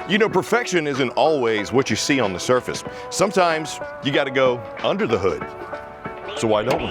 You know, perfection isn't always what you see on the surface. Sometimes you got to go under the hood. So why don't we?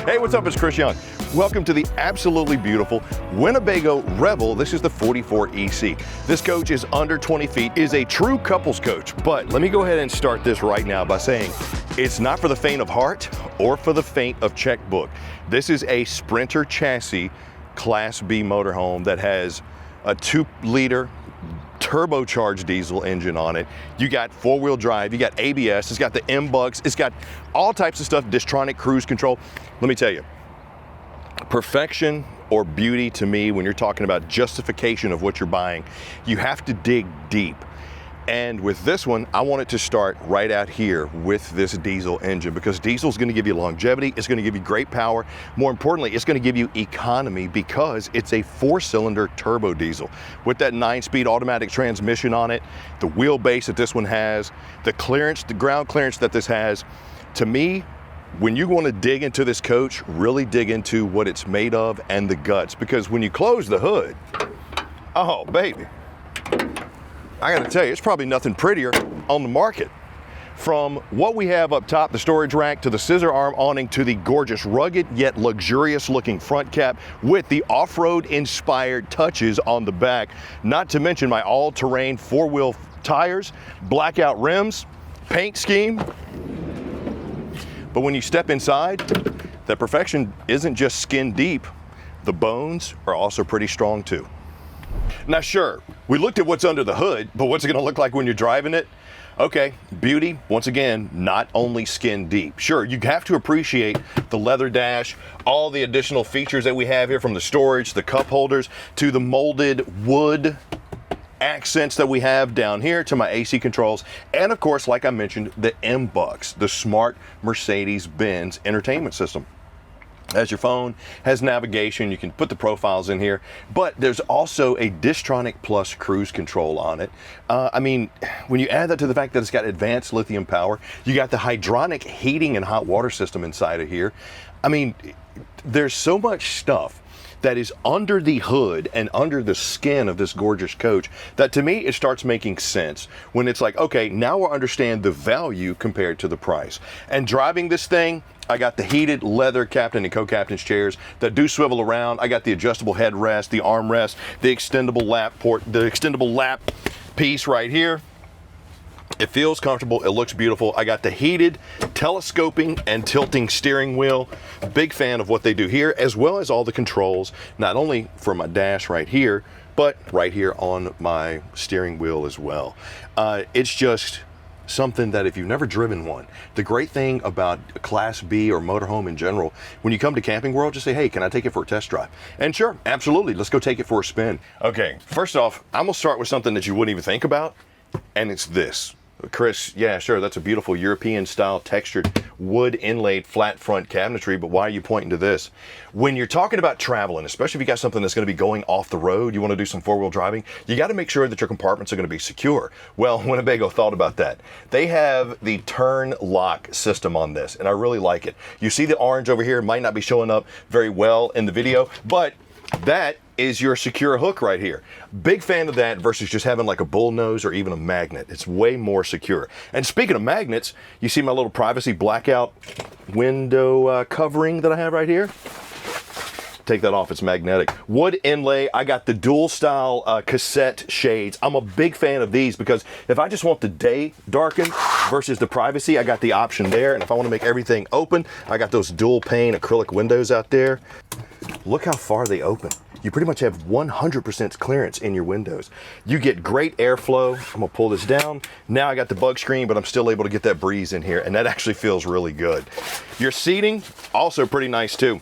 Hey, what's up? It's Chris Young. Welcome to the absolutely beautiful Winnebago Revel. This is the 44EC. This coach is under 20 feet, is a true couples coach. But let me go ahead and start this right now by saying it's not for the faint of heart or for the faint of checkbook. This is a Sprinter chassis Class B motorhome that has a 2-liter turbocharged diesel engine on it. You got 4-wheel drive, you got ABS, it's got the M-Bucks, it's got all types of stuff, Distronic cruise control. Let me tell you, perfection or beauty to me, when you're talking about justification of what you're buying, you have to dig deep. And with this one, I want it to start right out here with this diesel engine, because diesel is going to give you longevity, it's going to give you great power. More importantly, it's going to give you economy because it's a 4-cylinder turbo diesel with that 9-speed automatic transmission on it, the wheelbase that this one has, the clearance, the ground clearance that this has. To me, when you want to dig into this coach, really dig into what it's made of and the guts, because when you close the hood, oh baby, I gotta tell you, it's probably nothing prettier on the market. From what we have up top, the storage rack, to the scissor arm awning, to the gorgeous, rugged yet luxurious looking front cap with the off-road inspired touches on the back, not to mention my all-terrain 4-wheel tires, blackout rims, paint scheme. But when you step inside, that perfection isn't just skin deep, the bones are also pretty strong too. Now sure, we looked at what's under the hood, but what's it gonna look like when you're driving it? Okay, beauty, once again, not only skin deep. Sure, you have to appreciate the leather dash, all the additional features that we have here, from the storage, the cup holders, to the molded wood accents that we have down here, to my AC controls, and of course, like I mentioned, the M-Bucks, the smart Mercedes-Benz entertainment system. Has your phone, has navigation, you can put the profiles in here, but there's also a Distronic Plus cruise control on it. I mean, when you add that to the fact that it's got advanced lithium power, you got the hydronic heating and hot water system inside of here. I mean, there's so much stuff that is under the hood and under the skin of this gorgeous coach that, to me, it starts making sense when it's like, okay, now I understand the value compared to the price. And driving this thing, I got the heated leather captain and co-captain's chairs that do swivel around. I got the adjustable headrest, the armrest, the extendable lap port, the extendable lap piece right here. It feels comfortable, it looks beautiful. I got the heated telescoping and tilting steering wheel. Big fan of what they do here, as well as all the controls, not only for my dash right here, but right here on my steering wheel as well. It's just something that, if you've never driven one, the great thing about Class B or motorhome in general, when you come to Camping World, just say, hey, can I take it for a test drive? And sure, absolutely, let's go take it for a spin. Okay, first off, I'm gonna start with something that you wouldn't even think about, and it's this. Chris, yeah, sure, that's a beautiful European style textured wood inlaid flat front cabinetry, but why are you pointing to this? When you're talking about traveling, especially if you got something that's going to be going off the road, you want to do some 4-wheel driving, you got to make sure that your compartments are going to be secure. Well, Winnebago thought about that. They have the turn lock system on this, and I really like it. You see the orange over here, might not be showing up very well in the video, but that is your secure hook right here. Big fan of that versus just having like a bull nose or even a magnet. It's way more secure. And speaking of magnets, you see my little privacy blackout window covering that I have right here? Take that off, it's magnetic. Wood inlay, I got the dual style cassette shades. I'm a big fan of these because if I just want the day darkened versus the privacy, I got the option there. And if I want to make everything open, I got those dual pane acrylic windows out there. Look how far they open. You pretty much have 100% clearance in your windows. You get great airflow. I'm gonna pull this down. Now I got the bug screen, but I'm still able to get that breeze in here, and that actually feels really good. Your seating, also pretty nice too.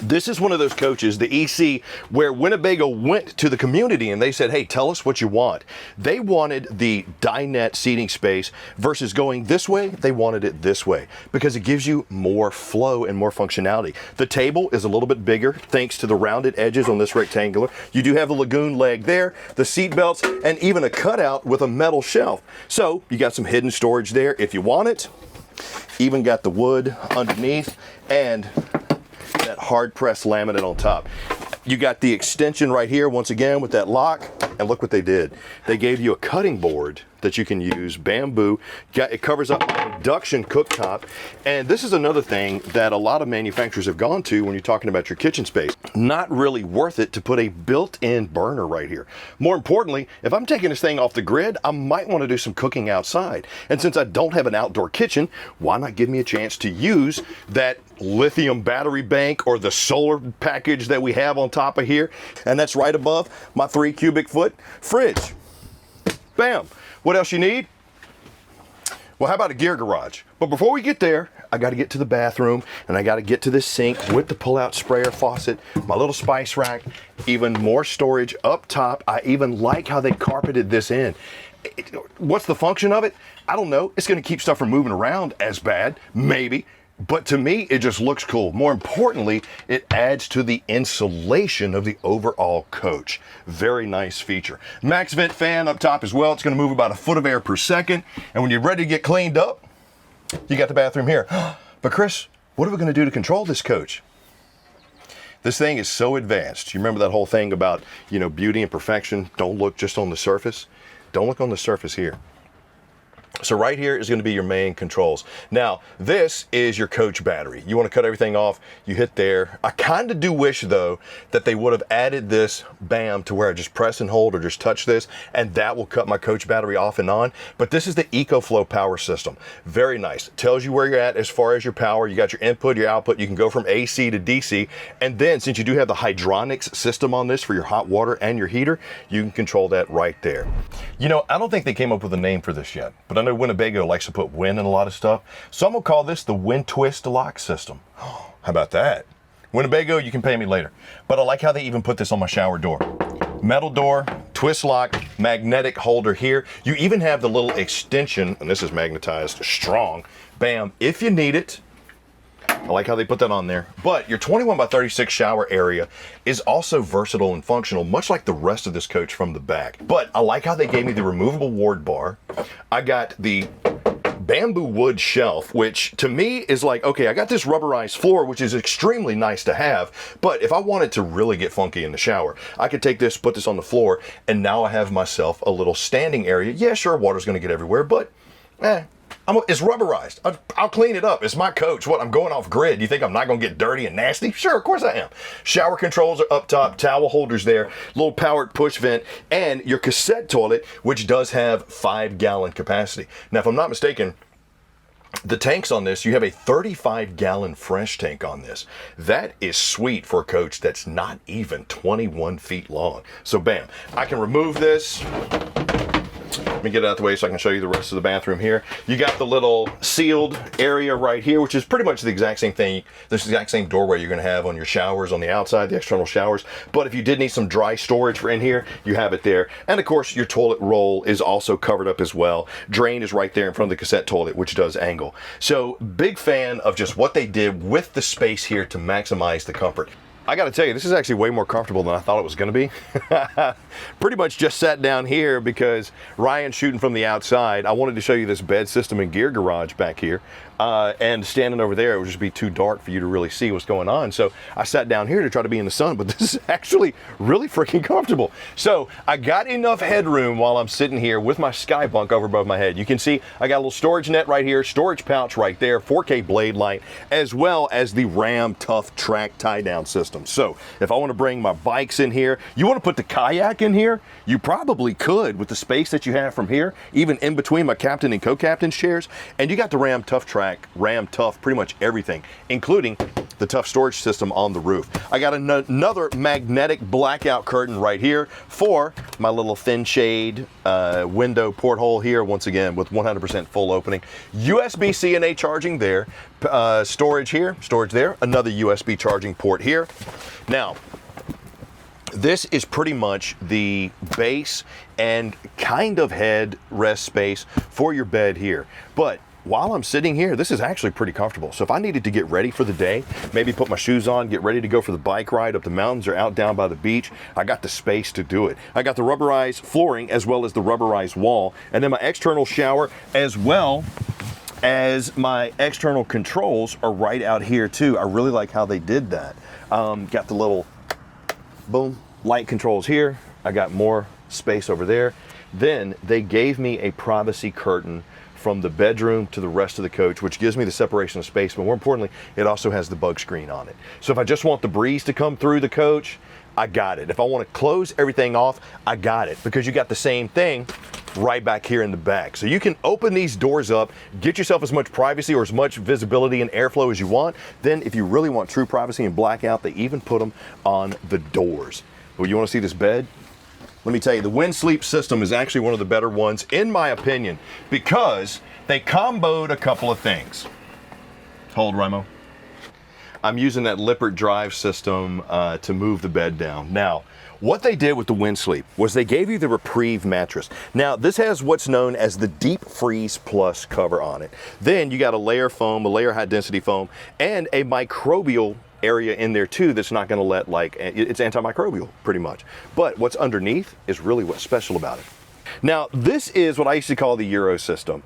This is one of those coaches, the EC, where Winnebago went to the community and they said, hey, tell us what you want. They wanted the dinette seating space versus going this way. They wanted it this way because it gives you more flow and more functionality. The table is a little bit bigger thanks to the rounded edges on this rectangular. You do have the lagoon leg there, the seat belts, and even a cutout with a metal shelf. So you got some hidden storage there if you want it. Even got the wood underneath and that hard pressed laminate on top. You got the extension right here once again with that lock, and look what they did. They gave you a cutting board that you can use, bamboo. It covers up my induction cooktop, and this is another thing that a lot of manufacturers have gone to when you're talking about your kitchen space. Not really worth it to put a built-in burner right here. More importantly, if I'm taking this thing off the grid, I might want to do some cooking outside. And since I don't have an outdoor kitchen, why not give me a chance to use that lithium battery bank or the solar package that we have on top of here? And that's right above my 3 cubic foot fridge. Bam. What else you need? Well, how about a gear garage? But before we get there, I got to get to the bathroom, and I got to get to this sink with the pull-out sprayer faucet, my little spice rack, even more storage up top. I even like how they carpeted this in. What's the function of it? I don't know. It's going to keep stuff from moving around as bad, maybe. But to me, it just looks cool. More importantly, it adds to the insulation of the overall coach. Very nice feature. Max vent fan up top as well. It's going to move about 1 foot of air per second. And when you're ready to get cleaned up, you got the bathroom here. But Chris, what are we going to do to control this coach? This thing is so advanced. You remember that whole thing about, you know, beauty and perfection? Don't look just on the surface. Don't look on the surface here. So right here is going to be your main controls. Now, this is your coach battery. You want to cut everything off, you hit there. I kind of do wish, though, that they would have added this BAM to where I just press and hold or just touch this, and that will cut my coach battery off and on. But this is the EcoFlow Power System. Very nice. Tells you where you're at as far as your power. You got your input, your output. You can go from AC to DC. And then, since you do have the hydronics system on this for your hot water and your heater, you can control that right there. You know, I don't think they came up with a name for this yet, but I know Winnebago likes to put Win in a lot of stuff. So I'm gonna call this the Win Twist Lock System. How about that? Winnebago, you can pay me later. But I like how they even put this on my shower door. Metal door, twist lock, magnetic holder here. You even have the little extension, and this is magnetized strong. Bam, if you need it. I like how they put that on there. But your 21 by 36 shower area is also versatile and functional, much like the rest of this coach from the back. But I like how they gave me the removable ward bar. I got the bamboo wood shelf, which to me is like, okay, I got this rubberized floor, which is extremely nice to have. But if I wanted to really get funky in the shower, I could take this, put this on the floor, and now I have myself a little standing area. Yeah, sure, water's gonna get everywhere, but it's rubberized. I'll clean it up. It's my coach. What, I'm going off grid. You think I'm not going to get dirty and nasty? Sure, of course I am. Shower controls are up top, towel holders there, little powered push vent, and your cassette toilet, which does have 5-gallon capacity. Now, if I'm not mistaken, the tanks on this, you have a 35-gallon fresh tank on this. That is sweet for a coach that's not even 21 feet long. So bam, I can remove this. Let me get it out the way so I can show you the rest of the bathroom here. You got the little sealed area right here, which is pretty much the exact same thing. This is the exact same doorway you're going to have on your showers on the outside, the external showers. But if you did need some dry storage for in here, you have it there. And of course, your toilet roll is also covered up as well. Drain is right there in front of the cassette toilet, which does angle. So big fan of just what they did with the space here to maximize the comfort. I got to tell you, this is actually way more comfortable than I thought it was going to be. Pretty much just sat down here because Ryan's shooting from the outside. I wanted to show you this bed system and gear garage back here. And standing over there, it would just be too dark for you to really see what's going on. So I sat down here to try to be in the sun, but this is actually really freaking comfortable. So I got enough headroom while I'm sitting here with my sky bunk over above my head. You can see I got a little storage net right here, storage pouch right there, 4K blade light, as well as the Ram Tough Track tie down system. So if I want to bring my bikes in here, you want to put the kayak in here, you probably could with the space that you have from here, even in between my captain and co-captain's chairs. And you got the Ram Tough Track, Ram Tough, pretty much everything, including the Tough storage system on the roof. I got another magnetic blackout curtain right here for my little thin shade window porthole here, once again with 100% full opening. USB-C and A charging there, storage here, storage there, another USB charging port here. Now, this is pretty much the base and kind of head rest space for your bed here. But while I'm sitting here, this is actually pretty comfortable. So if I needed to get ready for the day, maybe put my shoes on, get ready to go for the bike ride up the mountains or out down by the beach, I got the space to do it. I got the rubberized flooring as well as the rubberized wall, and then my external shower as well as my external controls are right out here too. I really like how they did that. Got the little boom light controls here. I got more space over there. Then they gave me a privacy curtain from the bedroom to the rest of the coach, which gives me the separation of space, but more importantly, it also has the bug screen on it. So if I just want the breeze to come through the coach, I got it. If I want to close everything off, I got it, because you got the same thing right back here in the back. So you can open these doors up, get yourself as much privacy or as much visibility and airflow as you want. Then if you really want true privacy and blackout, they even put them on the doors. Well, you want to see this bed? Let me tell you, the Wind Sleep system is actually one of the better ones, in my opinion, because they comboed a couple of things. Hold, Remo. I'm using that Lippert drive system to move the bed down. Now, what they did with the Wind Sleep was they gave you the Reprieve mattress. Now, this has what's known as the Deep Freeze Plus cover on it. Then you got a layer foam, a layer high density foam, and a microbial area in there too that's not going to let, like, it's antimicrobial pretty much. But what's underneath is really what's special about it. Now, this is what I used to call the Euro system.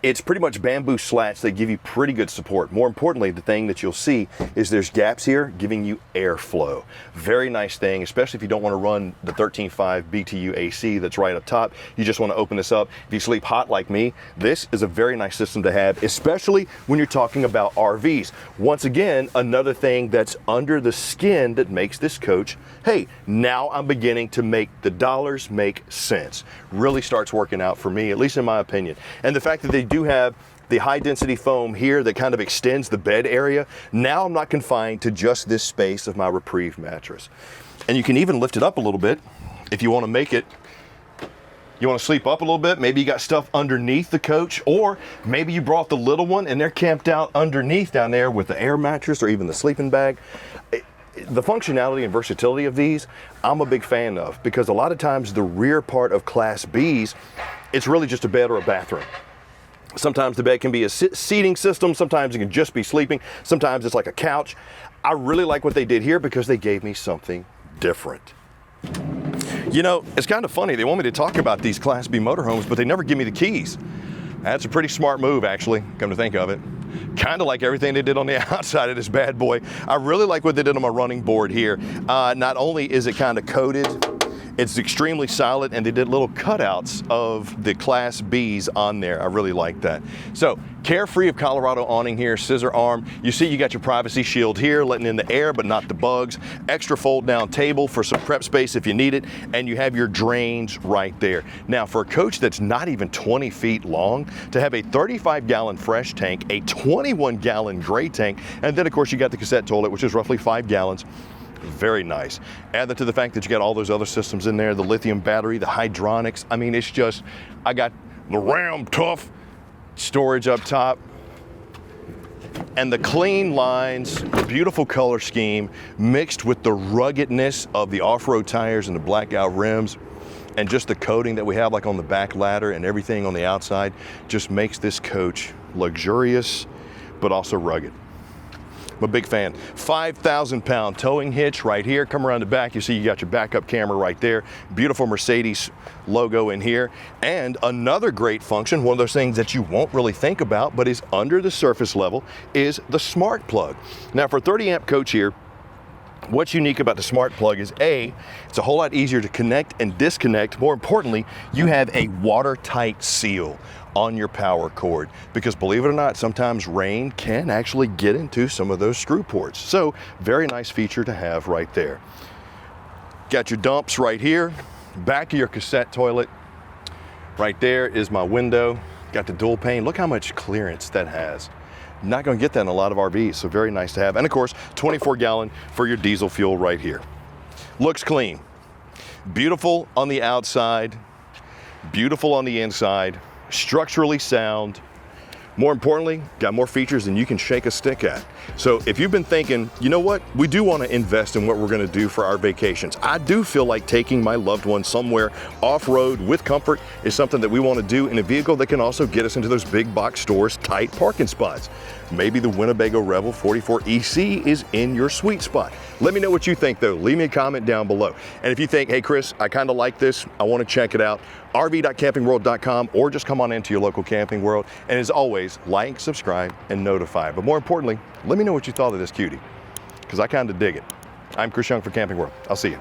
It's pretty much bamboo slats that give you pretty good support. More importantly, the thing that you'll see is there's gaps here giving you airflow. Very nice thing, especially if you don't want to run the 13.5 BTU AC that's right up top. You just want to open this up. If you sleep hot like me, this is a very nice system to have, especially when you're talking about RVs. Once again, another thing that's under the skin that makes this coach, hey, now I'm beginning to make the dollars make sense. Really starts working out for me, at least in my opinion. And the fact that they do have the high density foam here that kind of extends the bed area, now I'm not confined to just this space of my Reprieve mattress. And you can even lift it up a little bit if you want to make it, you want to sleep up a little bit, maybe you got stuff underneath the coach, or maybe you brought the little one and they're camped out underneath down there with the air mattress or even the sleeping bag. The functionality and versatility of these, I'm a big fan of, because a lot of times the rear part of Class Bs, it's really just a bed or a bathroom. Sometimes the bed can be a seating system, sometimes it can just be sleeping, sometimes it's like a couch. I really like what they did here because they gave me something different. You know, it's kind of funny, they want me to talk about these Class B motorhomes, but they never give me the keys. That's a pretty smart move, actually, come to think of it. Kind of like everything they did on the outside of this bad boy. I really like what they did on my running board here. Not only is it kind of coated, it's extremely solid, and they did little cutouts of the Class Bs on there. I really like that. So, Carefree of Colorado awning here, scissor arm. You see you got your privacy shield here, letting in the air but not the bugs. Extra fold down table for some prep space if you need it, and you have your drains right there. Now, for a coach that's not even 20 feet long, to have a 35-gallon fresh tank, a 21-gallon gray tank, and then of course you got the cassette toilet, which is roughly 5 gallons. Very nice. Add that to the fact that you got all those other systems in there, the lithium battery, the hydronics. I mean, it's just, I got the Ram Tough storage up top, and the clean lines, the beautiful color scheme, mixed with the ruggedness of the off-road tires and the blackout rims, and just the coating that we have like on the back ladder and everything on the outside, just makes this coach luxurious, but also rugged. I'm a big fan. 5,000-pound towing hitch right here. Come around the back, you see you got your backup camera right there. Beautiful Mercedes logo in here. And another great function, one of those things that you won't really think about, but is under the surface level, is the smart plug. Now, for a 30-amp coach here, what's unique about the smart plug is A, it's a whole lot easier to connect and disconnect. More importantly, you have a watertight seal on your power cord, because believe it or not, sometimes rain can actually get into some of those screw ports. So very nice feature to have right there. Got your dumps right here, back of your cassette toilet. Right there is my window. Got the dual pane. Look how much clearance that has. Not going to get that in a lot of RVs, so very nice to have. And of course, 24-gallon for your diesel fuel right here. Looks clean. Beautiful on the outside, beautiful on the inside, structurally sound. More importantly, got more features than you can shake a stick at. So if you've been thinking, you know what, we do want to invest in what we're going to do for our vacations. I do feel like taking my loved one somewhere off-road with comfort is something that we want to do in a vehicle that can also get us into those big box stores, tight parking spots. Maybe the Winnebago Revel 44EC is in your sweet spot. Let me know what you think though. Leave me a comment down below. And if you think, hey Chris, I kind of like this, I want to check it out, rv.campingworld.com, or just come on into your local Camping World. And as always, like, subscribe, and notify. But more importantly, let me know what you thought of this cutie, because I kind of dig it. I'm Chris Young for Camping World. I'll see you.